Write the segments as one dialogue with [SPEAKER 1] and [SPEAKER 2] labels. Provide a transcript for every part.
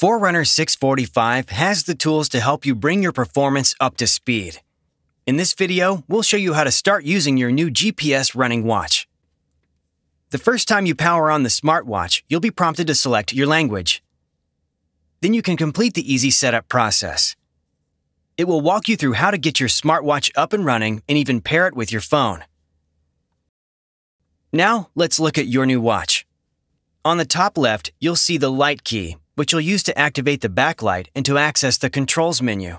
[SPEAKER 1] Forerunner 645 has the tools to help you bring your performance up to speed. In this video, we'll show you how to start using your new GPS running watch. The first time you power on the smartwatch, you'll be prompted to select your language. Then you can complete the easy setup process. It will walk you through how to get your smartwatch up and running and even pair it with your phone. Now, let's look at your new watch. On the top left, you'll see the light key, which you'll use to activate the backlight and to access the controls menu.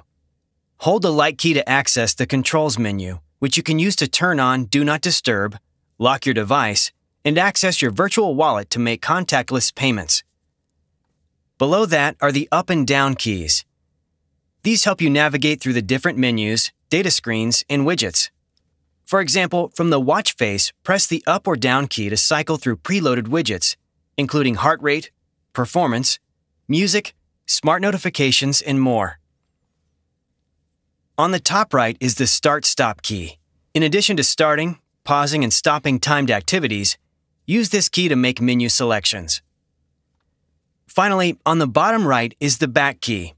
[SPEAKER 1] Hold the light key to access the controls menu, which you can use to turn on Do Not Disturb, lock your device, and access your virtual wallet to make contactless payments. Below that are the up and down keys. These help you navigate through the different menus, data screens, and widgets. For example, from the watch face, press the up or down key to cycle through preloaded widgets, including heart rate, performance, music, smart notifications, and more. On the top right is the Start-Stop key. In addition to starting, pausing, and stopping timed activities, use this key to make menu selections. Finally, on the bottom right is the Back key.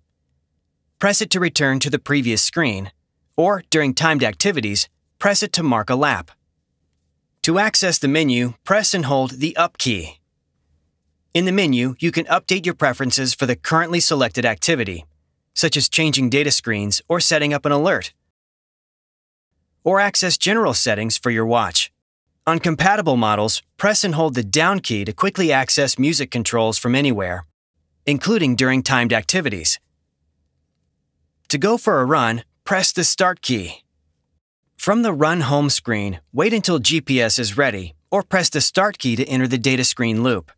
[SPEAKER 1] Press it to return to the previous screen, or during timed activities, press it to mark a lap. To access the menu, press and hold the Up key. In the menu, you can update your preferences for the currently selected activity, such as changing data screens or setting up an alert, or access general settings for your watch. On compatible models, press and hold the down key to quickly access music controls from anywhere, including during timed activities. To go for a run, press the Start key. From the Run home screen, wait until GPS is ready, or press the Start key to enter the data screen loop.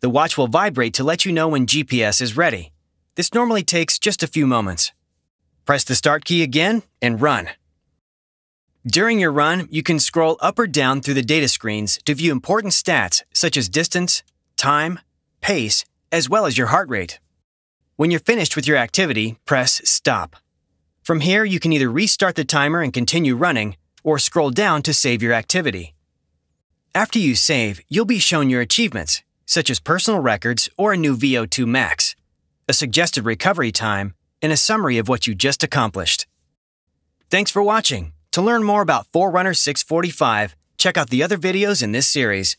[SPEAKER 1] The watch will vibrate to let you know when GPS is ready. This normally takes just a few moments. Press the Start key again and run. During your run, you can scroll up or down through the data screens to view important stats such as distance, time, pace, as well as your heart rate. When you're finished with your activity, press Stop. From here, you can either restart the timer and continue running, or scroll down to save your activity. After you save, you'll be shown your achievements, such as personal records or a new VO2 max, a suggested recovery time, and a summary of what you just accomplished. Thanks for watching. To learn more about Forerunner 645, check out the other videos in this series.